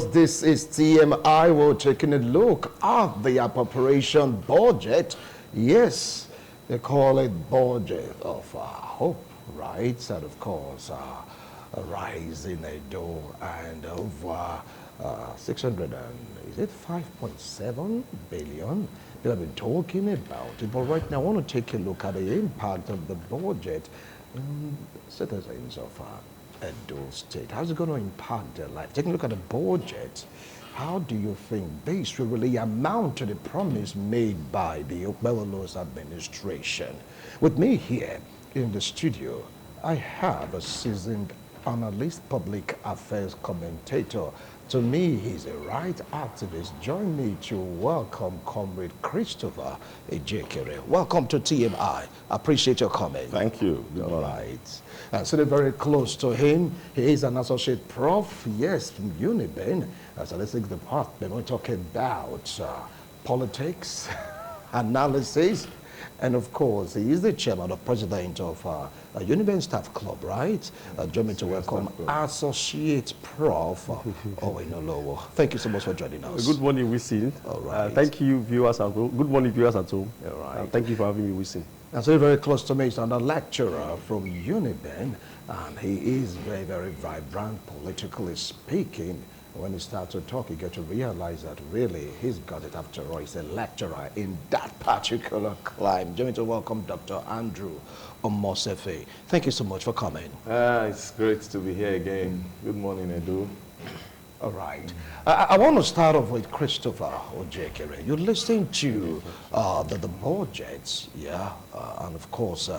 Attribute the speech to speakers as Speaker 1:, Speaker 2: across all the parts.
Speaker 1: This is TMI. We're taking a look at the appropriation budget. Yes, they call it budget of hope, right? And of course, a rise in Edo and over 600 and is it 5.7 billion? They have been talking about it, but right now I want to take a look at the impact of the budget on citizens of Edo State. How's it going to impact their life? Taking a look at the budget, how do you think this will really amount to the promise made by the Okpebholo's administration? With me here in the studio, I have a seasoned analyst, public affairs commentator. To me, he's a right activist. Join me to welcome Comrade Christopher Ejekere. Welcome to TMI. Appreciate your comment.
Speaker 2: Thank you.
Speaker 1: All right. And sitting very close to him, he is an associate prof, yes, from Uniben, statistics department. We're talking about politics, analysis, and of course, he is the chairman or president of Uniben Staff Club, right? Join me to welcome Associate Prof. Owen Olowo. Thank you so much for joining us.
Speaker 2: Good morning, Wisin.
Speaker 1: All right.
Speaker 2: Thank you, viewers at home. Good morning, viewers at home.
Speaker 1: All right.
Speaker 2: Thank you for having me, Wisin.
Speaker 1: And so very close to me is another lecturer from Uniben, and he is very, very vibrant, politically speaking. When he starts to talk, you get to realize that really he's got it after all. He's a lecturer in that particular climb. Join me to welcome Dr. Andrew Omosefe. Thank you so much for coming.
Speaker 3: It's great to be here again. Good morning, Edu.
Speaker 1: All right. I want to start off with Christopher Ejekere. You're listening to the budgets, yeah, and of course,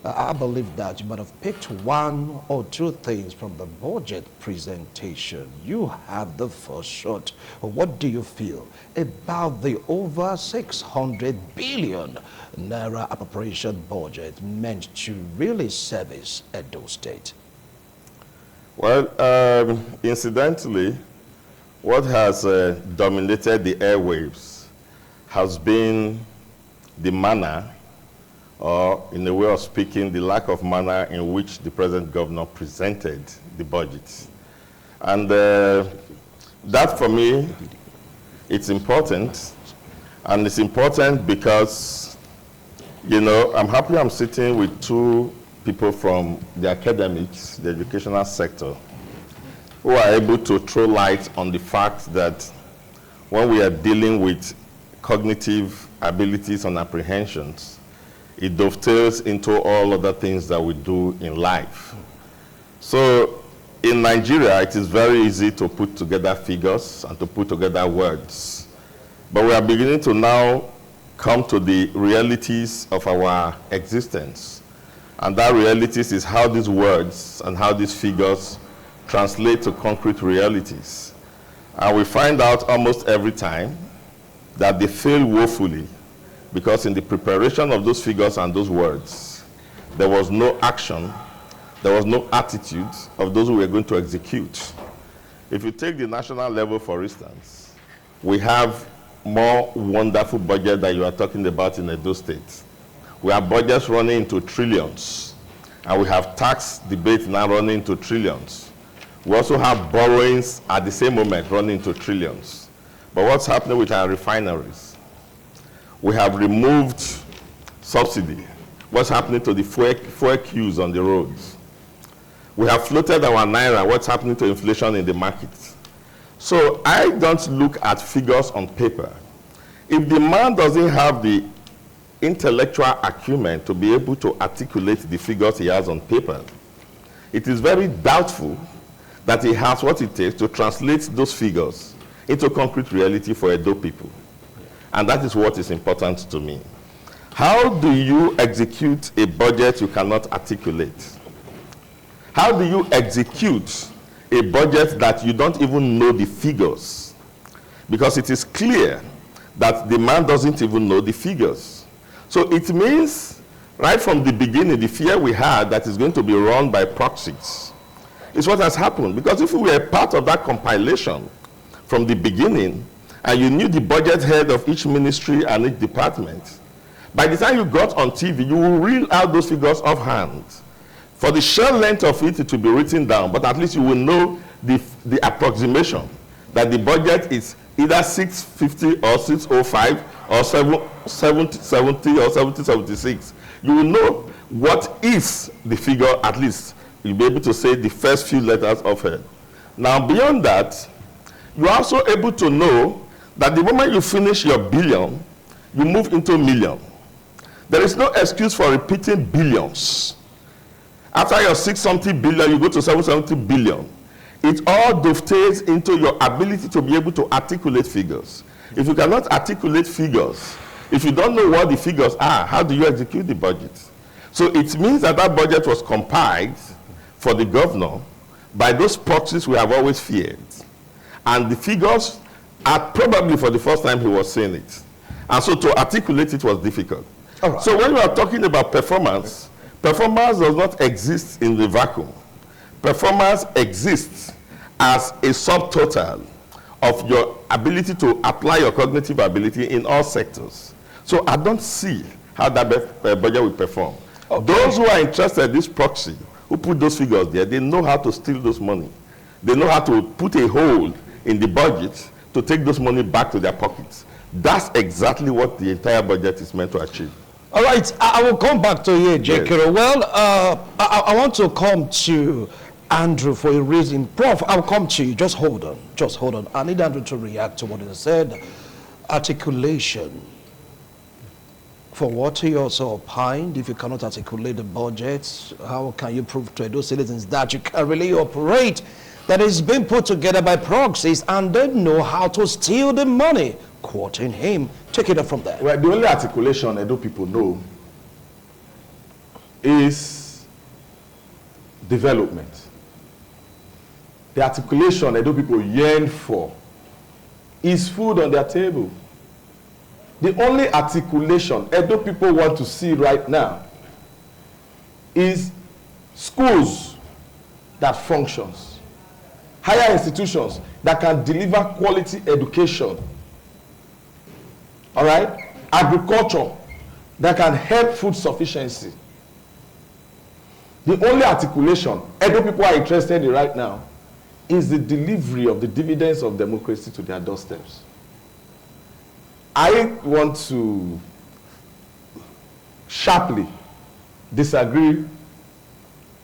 Speaker 1: I believe that you might have picked one or two things from the budget presentation. You had the first shot. What do you feel about the over 600 billion naira appropriation budget meant to really service Edo State?
Speaker 2: Well, incidentally, what has dominated the airwaves has been the manner, or in a way of speaking, the lack of manner in which the present governor presented the budget. And that, for me, it's important. And it's important because, you know, I'm happy I'm sitting with two people from the academics, the educational sector, who are able to throw light on the fact that when we are dealing with cognitive abilities and apprehensions, it dovetails into all other things that we do in life. So in Nigeria, it is very easy to put together figures and to put together words. But we are beginning to now come to the realities of our existence. And that realities is how these words and how these figures translate to concrete realities. And we find out almost every time that they fail woefully because in the preparation of those figures and those words, there was no action, there was no attitude of those who were going to execute. If you take the national level, for instance, we have more wonderful budget that you are talking about in Edo State. We have budgets running into trillions, and we have tax debates now running into trillions. We also have borrowings at the same moment running into trillions. But what's happening with our refineries? We have removed subsidy. What's happening to the fuel queues on the roads? We have floated our naira. What's happening to inflation in the market? So I don't look at figures on paper. If the man doesn't have the intellectual acumen to be able to articulate the figures he has on paper, it is very doubtful that he has what it takes to translate those figures into concrete reality for Edo people. And that is what is important to me. How do you execute a budget you cannot articulate? How do you execute a budget that you don't even know the figures? Because it is clear that the man doesn't even know the figures. So it means, right from the beginning, the fear we had that is going to be run by proxies is what has happened. Because if we were part of that compilation from the beginning, and you knew the budget head of each ministry and each department, by the time you got on TV, you will reel out those figures offhand. For the sheer length of it, it will be written down, but at least you will know the approximation. that the budget is either 650 or 605 or 770 or 7076, you will know what is the figure. At least you'll be able to say the first few letters of it. Now, beyond that, you're also able to know that the moment you finish your billion, you move into million. There is no excuse for repeating billions. After your 6-something billion, you go to 770 billion. It all dovetails into your ability to be able to articulate figures. If you cannot articulate figures, if you don't know what the figures are, how do you execute the budget? So it means that that budget was compiled for the governor by those proxies we have always feared. And the figures are probably for the first time he was seeing it. And so to articulate it was difficult. All right. So when we are talking about performance, performance does not exist in the vacuum. Performance exists as a subtotal of your ability to apply your cognitive ability in all sectors. So I don't see how that budget will perform. Okay. Those who are interested in this proxy, who put those figures there, they know how to steal those money. They know how to put a hole in the budget to take those money back to their pockets. That's exactly what the entire budget is meant to achieve.
Speaker 1: All right, I will come back to you, Jekiro. Yes. Well, I want to come to Andrew for a reason. Prof, I'll come to you. Just hold on. Just hold on. I need Andrew to react to what he said. Articulation. For what he also opined, if you cannot articulate the budget, how can you prove to those citizens that you can really operate, that is being put together by proxies and they know how to steal the money? Quoting him. Take it up from there.
Speaker 3: Well, the only articulation Edo people know is development. The articulation Edo people yearn for is food on their table. The only articulation Edo people want to see right now is schools that functions, higher institutions that can deliver quality education, all right, agriculture that can help food sufficiency. The only articulation Edo people are interested in right now is the delivery of the dividends of democracy to their doorsteps. I want to sharply disagree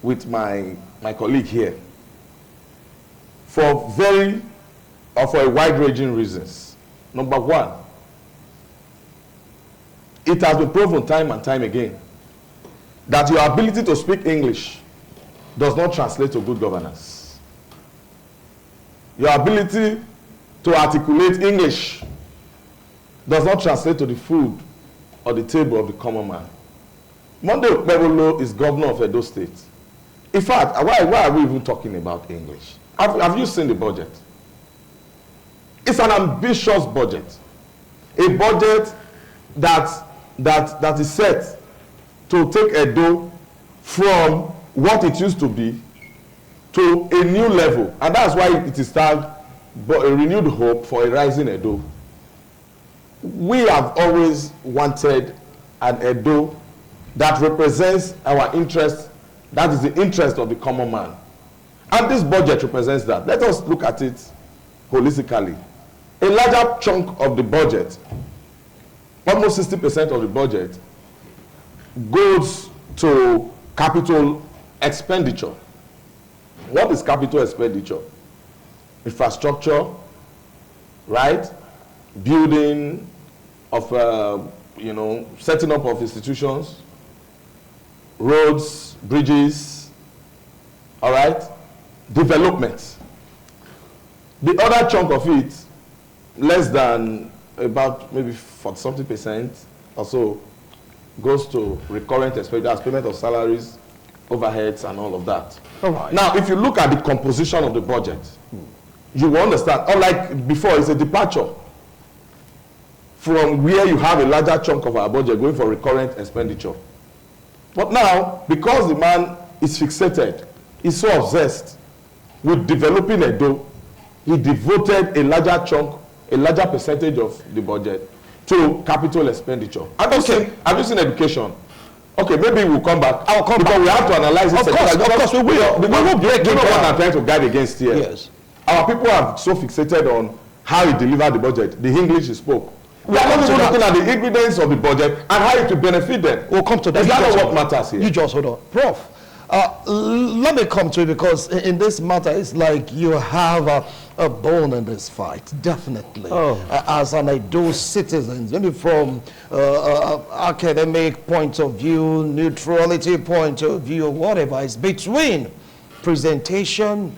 Speaker 3: with my colleague here for a wide-ranging reasons. Number one, it has been proven time and time again that your ability to speak English does not translate to good governance. Your ability to articulate English does not translate to the food or the table of the common man. Monday Okpebholo is governor of Edo State. In fact, why are we even talking about English? Have you seen the budget? It's an ambitious budget. A budget that is set to take Edo from what it used to be to a new level. And that's why it is styled a renewed hope for a rising Edo. We have always wanted an Edo that represents our interest, that is the interest of the common man. And this budget represents that. Let us look at it holistically. A larger chunk of the budget, almost 60% of the budget, goes to capital expenditure. What is capital expenditure? Infrastructure, right? Building of, setting up of institutions, roads, bridges, all right? Development. The other chunk of it, less than about maybe 40-something% or so, goes to recurrent expenditure as payment of salaries, overheads, and all of that.
Speaker 1: All right.
Speaker 3: Now, if you look at the composition of the budget, you will understand, unlike before, it's a departure from where you have a larger chunk of our budget going for recurrent expenditure. But now, because the man is fixated, he's so obsessed with developing Edo, he devoted a larger chunk, a larger percentage of the budget to capital expenditure. Have you seen education? Okay, maybe we'll come back.
Speaker 1: I'll come
Speaker 3: because
Speaker 1: back.
Speaker 3: We have to analyze this.
Speaker 1: Of course, we will.
Speaker 3: We will break. You know what I'm trying to guide against here?
Speaker 1: Yes.
Speaker 3: Our people are so fixated on how he delivered the budget, the English he spoke. We are not even looking at the ingredients of the budget and how it will benefit them.
Speaker 1: We'll come to that.
Speaker 3: Is that not what matters here?
Speaker 1: You just hold on. Prof, let me come to it, because in this matter, it's like you have a bone in this fight, definitely. As an Edo citizen, maybe from academic point of view, neutrality point of view, whatever, it's between presentation,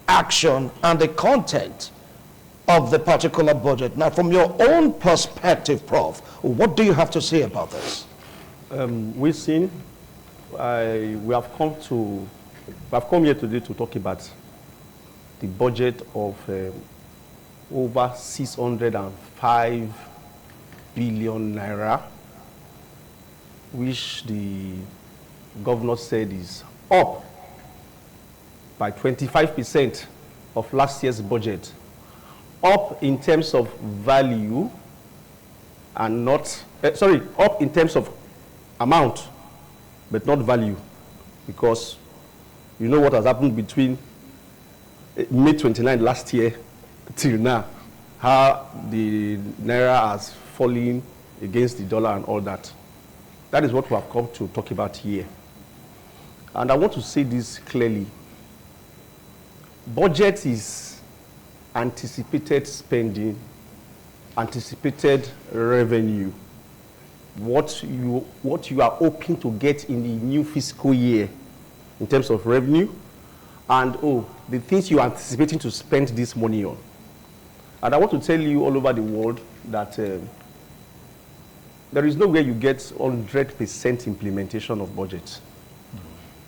Speaker 1: action, and the content of the particular budget. Now, from your own perspective, Prof, what do you have to say about this?
Speaker 4: We've seen, we have come here today to talk about the budget of over 605 billion naira, which the governor said is up by 25% of last year's budget. Up in terms of value and not, up in terms of amount, but not value, because you know what has happened between May 29 last year till now, how the naira has fallen against the dollar and all that. That is what we have come to talk about here. And I want to say this clearly. Budget is anticipated spending, anticipated revenue, what you are hoping to get in the new fiscal year in terms of revenue, and the things you are anticipating to spend this money on. And I want to tell you all over the world that there is no way you get 100% implementation of budget.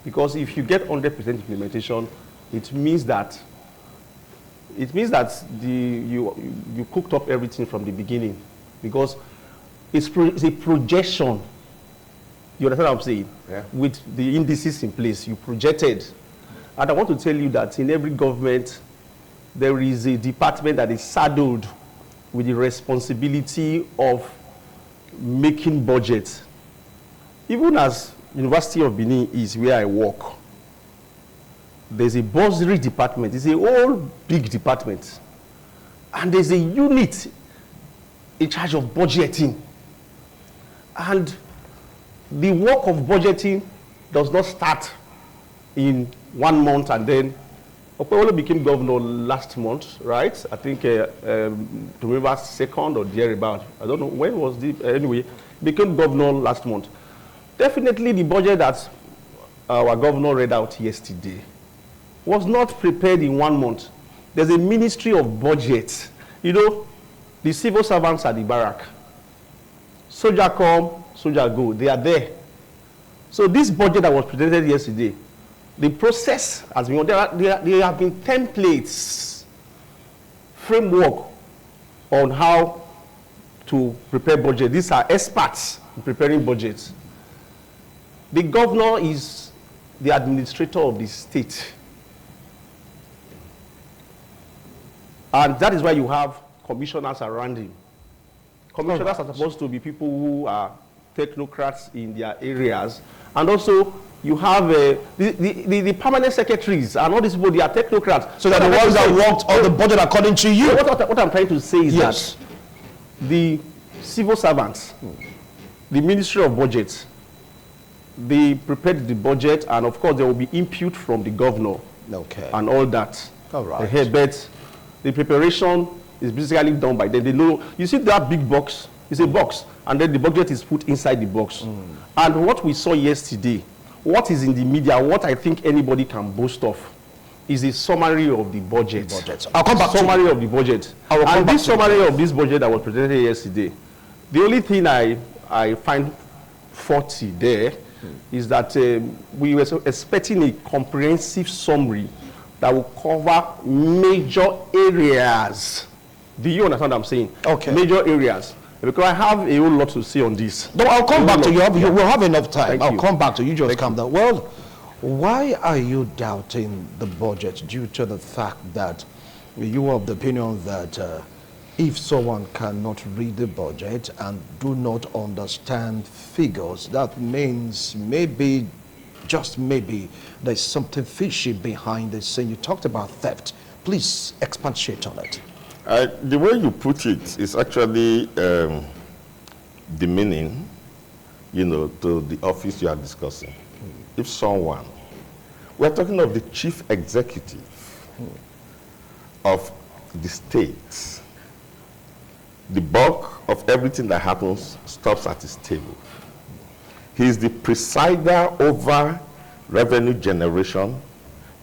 Speaker 4: Because if you get 100% implementation, it means that you cooked up everything from the beginning, because it's a projection. You understand what I'm saying?
Speaker 3: Yeah.
Speaker 4: With the indices in place, you projected. And I want to tell you that in every government, there is a department that is saddled with the responsibility of making budgets. Even as University of Benin is where I work, there's a bursary department. It's a whole big department. And there's a unit in charge of budgeting. And the work of budgeting does not start in 1 month and then Okpebholo became governor last month, right? I think to remember 2nd or thereabout. I don't know when was the anyway. Became governor last month. Definitely the budget that our governor read out yesterday was not prepared in 1 month. There's a ministry of budget. You know, the civil servants at the barrack. Soldier come, soldier go. They are there. So this budget that was presented yesterday, the process has been, there have been templates, framework on how to prepare budget. These are experts in preparing budgets. The governor is the administrator of the state. And that is why you have commissioners around him. Commissioners are supposed to be people who are technocrats in their areas. And also, you have the permanent secretaries and all these people, they are technocrats.
Speaker 1: So they're the ones that worked on the budget according to you.
Speaker 4: So what I'm trying to say is that the civil servants, the Ministry of Budget, they prepared the budget, and of course there will be input from the governor and all that.
Speaker 1: All right.
Speaker 4: But the preparation is basically done by them. They know, you see that big box, it's a box, and then the budget is put inside the box. And what we saw yesterday, what is in the media, what I think anybody can boast of, is a summary of the budget.
Speaker 1: I'll come back
Speaker 4: summary of the budget. And this summary of this budget that was presented yesterday, the only thing I find faulty there is that we were expecting a comprehensive summary that will cover major areas. Do you understand what I'm saying?
Speaker 1: Okay.
Speaker 4: Major areas. Because I have a whole lot to say on this.
Speaker 1: No, I'll come back to you. We'll have enough time.
Speaker 4: Thank
Speaker 1: I'll
Speaker 4: you.
Speaker 1: come back to you. Just calm down. Well, why are you doubting the budget due to the fact that you are of the opinion that if someone cannot read the budget and do not understand figures, that means maybe, just maybe, there's something fishy behind this scene? You talked about theft. Please expatiate on it.
Speaker 2: The way you put it is actually demeaning, to the office you are discussing. If someone, we're talking of the chief executive of the state, the bulk of everything that happens stops at his table. He is the presider over revenue generation,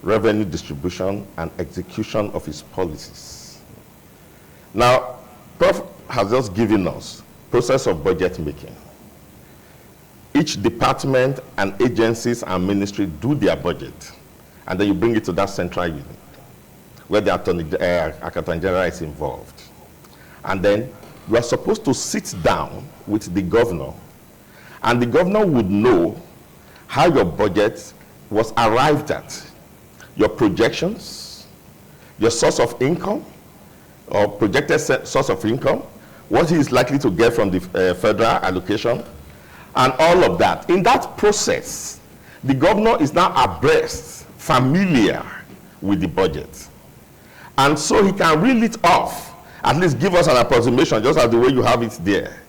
Speaker 2: revenue distribution, and execution of his policies. Now, Prof has just given us process of budget making. Each department and agencies and ministry do their budget, and then you bring it to that central unit where the Accountant General is involved. And then you are supposed to sit down with the governor, and the governor would know how your budget was arrived at, your projections, your source of income, or projected source of income, what he is likely to get from the federal allocation, and all of that. In that process, the governor is now abreast, familiar with the budget. And so he can reel it off, at least give us an approximation, just as the way you have it there.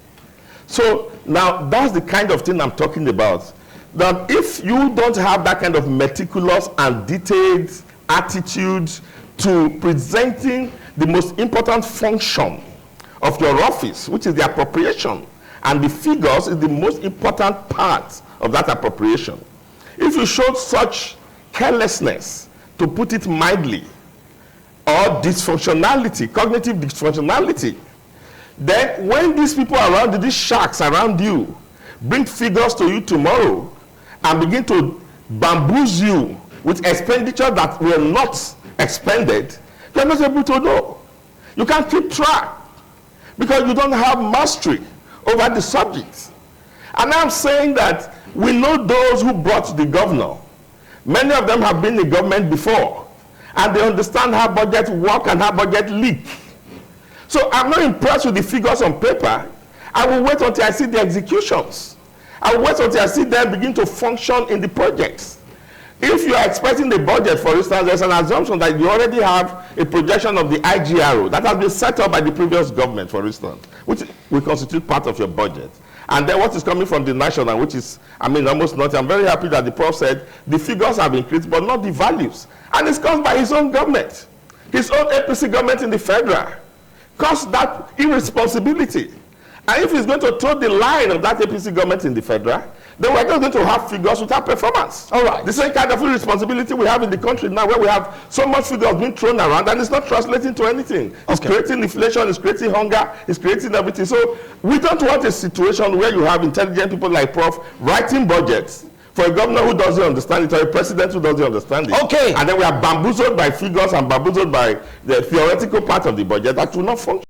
Speaker 2: So now that's the kind of thing I'm talking about. That if you don't have that kind of meticulous and detailed attitude to presenting the most important function of your office, which is the appropriation, and the figures is the most important part of that appropriation. If you showed such carelessness, to put it mildly, or dysfunctionality, cognitive dysfunctionality, then when these people around you, these sharks around you, bring figures to you tomorrow and begin to bamboozle you with expenditure that were not expended, you're not able to know. You can't keep track because you don't have mastery over the subject. And I'm saying that we know those who brought the governor. Many of them have been in government before, and they understand how budget work and how budget leak. So I'm not impressed with the figures on paper. I will wait until I see the executions. I will wait until I see them begin to function in the projects. If you are expecting the budget, for instance, there's an assumption that you already have a projection of the IGRO that has been set up by the previous government, for instance, which will constitute part of your budget. And then what is coming from the national, which is, almost nothing. I'm very happy that the Prof said the figures have increased, but not the values. And it's caused by his own government. His own APC government in the federal caused that irresponsibility. And if he's going to toe the line of that APC government in the federal, then we're just going to have figures without performance. All right. The same kind of irresponsibility we have in the country now, where we have so much figures being thrown around and it's not translating to anything. It's creating inflation, it's creating hunger, it's creating everything. So we don't want a situation where you have intelligent people like Prof writing budgets for a governor who doesn't understand it or a president who doesn't understand it. Okay. And then we are bamboozled by figures and bamboozled by the theoretical part of the budget that will not function.